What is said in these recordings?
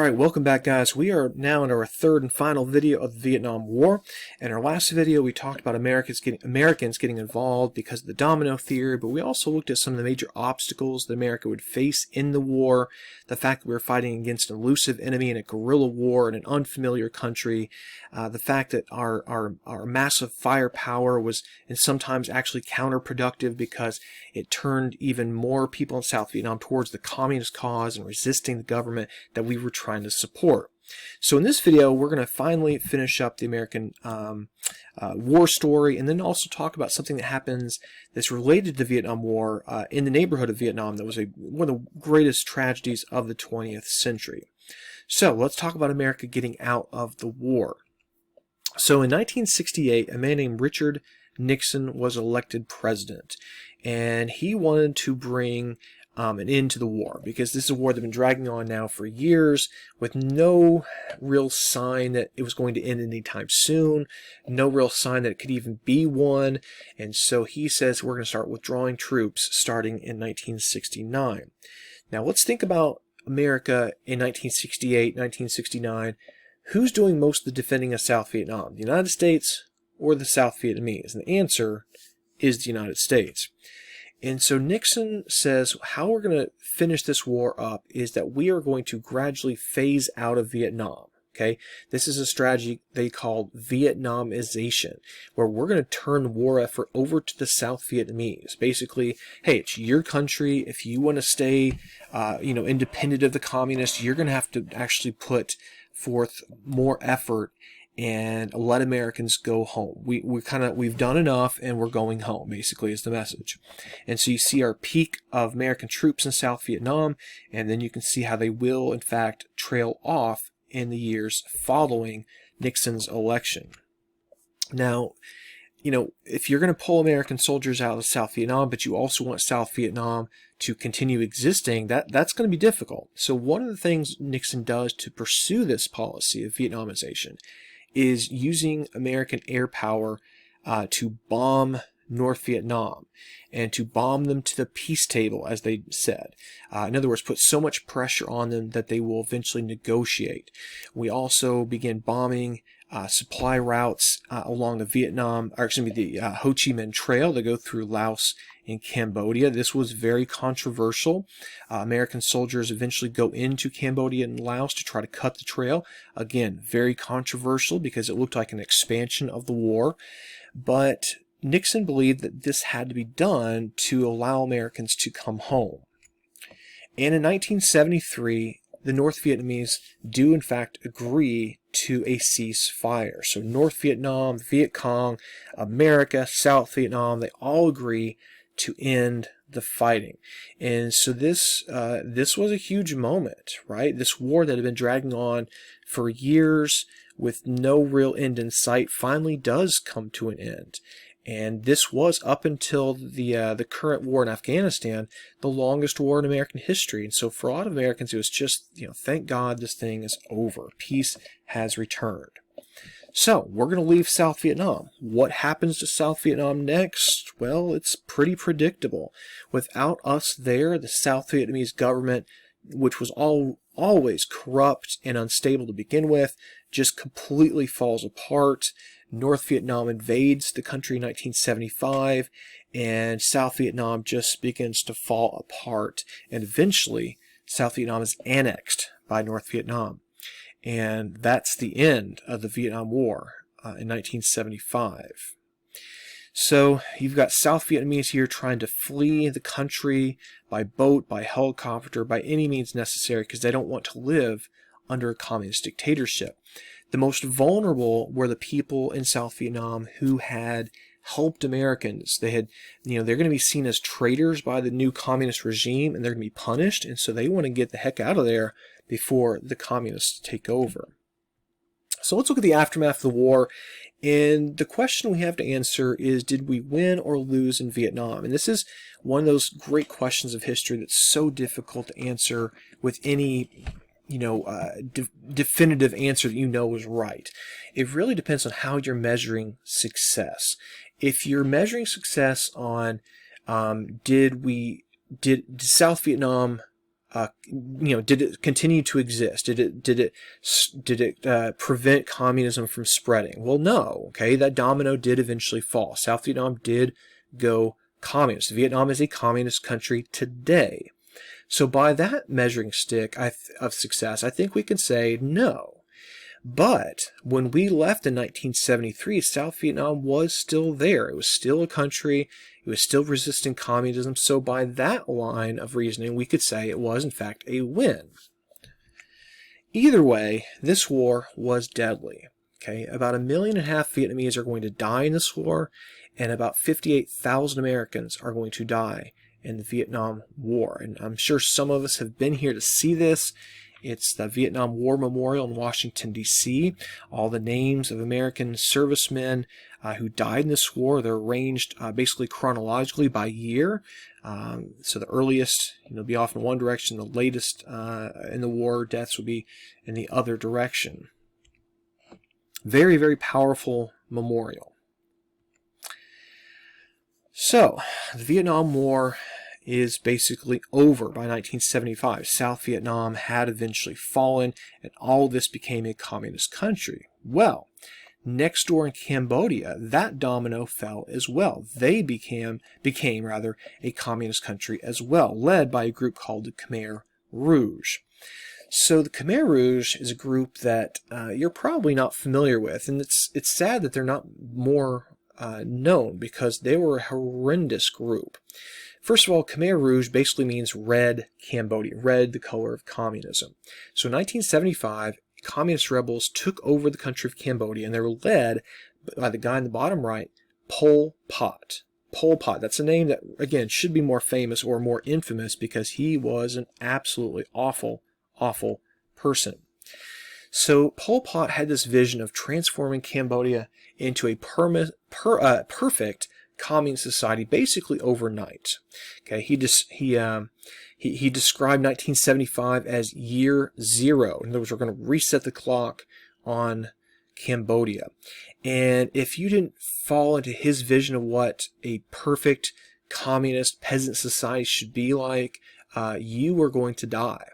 Alright, welcome back guys. We are now in our third and final video of the Vietnam War. In our last video we talked about Americans getting involved because of the domino theory, but we also looked at some of the major obstacles that America would face in the war, the fact that we were fighting against an elusive enemy in a guerrilla war in an unfamiliar country, the fact that our massive firepower was and sometimes actually counterproductive because it turned even more people in South Vietnam towards the communist cause and resisting the government that we were trying to support. So in this video we're going to finally finish up the American war story, and then also talk about something that happens that's related to the Vietnam War in the neighborhood of Vietnam that was one of the greatest tragedies of the 20th century. So let's talk about America getting out of the war. So in 1968, a man named Richard Nixon was elected president, and he wanted to bring an end to the war, because this is a war that's been dragging on now for years with no real sign that it was going to end anytime soon, no real sign that it could even be one. And so he says we're going to start withdrawing troops starting in 1969. Now let's think about America in 1968, 1969. Who's doing most of the defending of South Vietnam, the United States or the South Vietnamese? And the answer is the United States. And so Nixon says how we're going to finish this war up is that we are going to gradually phase out of Vietnam. Okay, this is a strategy they call Vietnamisation, where we're going to turn the war effort over to the South Vietnamese. Basically, hey, it's your country. If you want to stay, independent of the communists, you're going to have to actually put forth more effort and let Americans go home. We've done enough and we're going home, basically, is the message. And so you see our peak of American troops in South Vietnam, and then you can see how they will in fact trail off in the years following Nixon's election. Now, if you're going to pull American soldiers out of South Vietnam, but you also want South Vietnam to continue existing, that's going to be difficult. So one of the things Nixon does to pursue this policy of Vietnamization is using American air power to bomb North Vietnam and to bomb them to the peace table, as they said. In other words, put so much pressure on them that they will eventually negotiate. We also began bombing supply routes along the Ho Chi Minh Trail that go through Laos and Cambodia. This was very controversial. American soldiers eventually go into Cambodia and Laos to try to cut the trail. Again, very controversial because it looked like an expansion of the war. But Nixon believed that this had to be done to allow Americans to come home. And in 1973, the North Vietnamese do in fact agree to a ceasefire. So North Vietnam, Viet Cong, America, South Vietnam, they all agree to end the fighting. And so this was a huge moment, right? This war that had been dragging on for years with no real end in sight finally does come to an end. And this was, up until the current war in Afghanistan, the longest war in American history. And so for a lot of Americans, it was just, thank God this thing is over. Peace has returned. So we're going to leave South Vietnam. What happens to South Vietnam next? Well, it's pretty predictable. Without us there, the South Vietnamese government, which was always corrupt and unstable to begin with, just completely falls apart. North Vietnam invades the country in 1975, and South Vietnam just begins to fall apart. And eventually, South Vietnam is annexed by North Vietnam. And that's the end of the Vietnam War in 1975. So you've got South Vietnamese here trying to flee the country by boat, by helicopter, by any means necessary, because they don't want to live under a communist dictatorship. The most vulnerable were the people in South Vietnam who had helped Americans. They're going to be seen as traitors by the new communist regime, and they're going to be punished, and so they want to get the heck out of there before the communists take over. So let's look at the aftermath of the war, and the question we have to answer is, did we win or lose in Vietnam? And this is one of those great questions of history that's so difficult to answer with any definitive answer that is right. It really depends on how you're measuring success. If you're measuring success on did South Vietnam did it continue to exist? Did it prevent communism from spreading? Well, no. Okay, that domino did eventually fall. South Vietnam did go communist. Vietnam is a communist country today. So by that measuring stick of success, I think we can say no. But when we left in 1973, South Vietnam was still there. It was still a country. It was still resisting communism. So by that line of reasoning, we could say it was, in fact, a win. Either way, this war was deadly. Okay, about 1.5 million Vietnamese are going to die in this war, and about 58,000 Americans are going to die in the Vietnam War. And I'm sure some of us have been here to see this. It's the Vietnam War Memorial in Washington, D.C. All the names of American servicemen who died in this war, they're arranged basically chronologically by year. So the earliest, be off in one direction. The latest in the war deaths would be in the other direction. Very, very powerful memorial. So, the Vietnam War is basically over by 1975. South Vietnam had eventually fallen, and all this became a communist country. Well, next door in Cambodia, that domino fell as well. They became a communist country as well, led by a group called the Khmer Rouge. So the Khmer Rouge is a group that you're probably not familiar with, and it's sad that they're not more known, because they were a horrendous group. First of all, Khmer Rouge basically means red Cambodia, red, the color of communism. So in 1975, communist rebels took over the country of Cambodia, and they were led by the guy in the bottom right, Pol Pot. Pol Pot, that's a name that, again, should be more famous or more infamous, because he was an absolutely awful, awful person. So Pol Pot had this vision of transforming Cambodia into a perfect communist society, basically overnight. Okay, he described 1975 as year zero. In other words, we're going to reset the clock on Cambodia. And if you didn't fall into his vision of what a perfect communist peasant society should be like, you were going to die.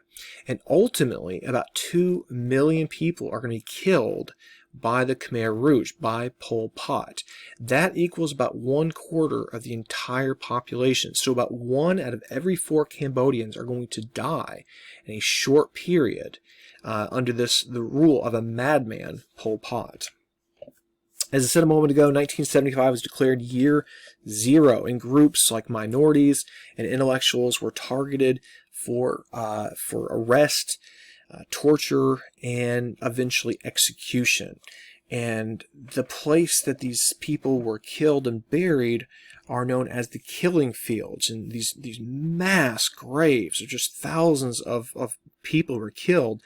And ultimately, about 2 million people are going to be killed by the Khmer Rouge, by Pol Pot. That equals about 1/4 of the entire population. So about 1 out of every 4 Cambodians are going to die in a short period under the rule of a madman, Pol Pot. As I said a moment ago, 1975 was declared year zero, and groups like minorities and intellectuals were targeted for arrest, torture, and eventually execution. And the place that these people were killed and buried are known as the killing fields. And these mass graves of just thousands of people were killed.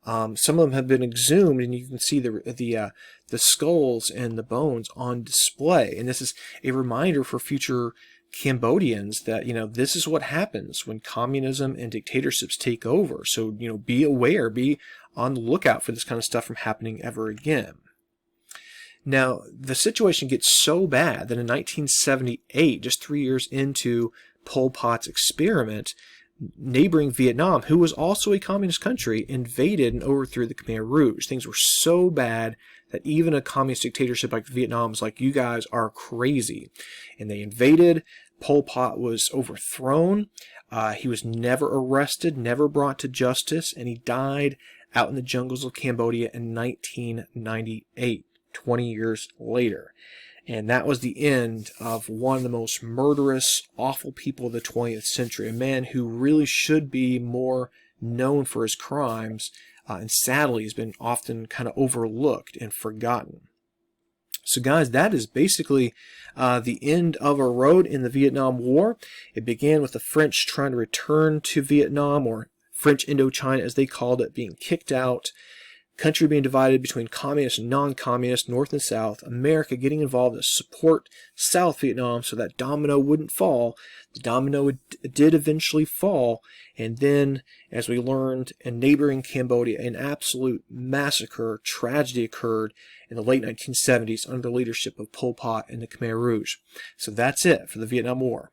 Some of them have been exhumed, and you can see the skulls and the bones on display. And this is a reminder for future Cambodians that, this is what happens when communism and dictatorships take over. So, be aware, be on the lookout for this kind of stuff from happening ever again. Now, the situation gets so bad that in 1978, just 3 years into Pol Pot's experiment, neighboring Vietnam, who was also a communist country, invaded and overthrew the Khmer Rouge. Things were so bad that even a communist dictatorship like Vietnam was like, you guys are crazy. And they invaded. Pol Pot was overthrown. He was never arrested, never brought to justice, and he died out in the jungles of Cambodia in 1998, 20 years later. And that was the end of one of the most murderous, awful people of the 20th century, a man who really should be more known for his crimes, and sadly has been often kind of overlooked and forgotten. So guys, that is basically the end of a road in the Vietnam War. It began with the French trying to return to Vietnam, or French Indochina as they called it, being kicked out. Country being divided between communist and non-communist, North and South. America getting involved to support South Vietnam so that domino wouldn't fall. The domino did eventually fall. And then, as we learned, in neighboring Cambodia, an absolute massacre, tragedy occurred in the late 1970s under the leadership of Pol Pot and the Khmer Rouge. So that's it for the Vietnam War.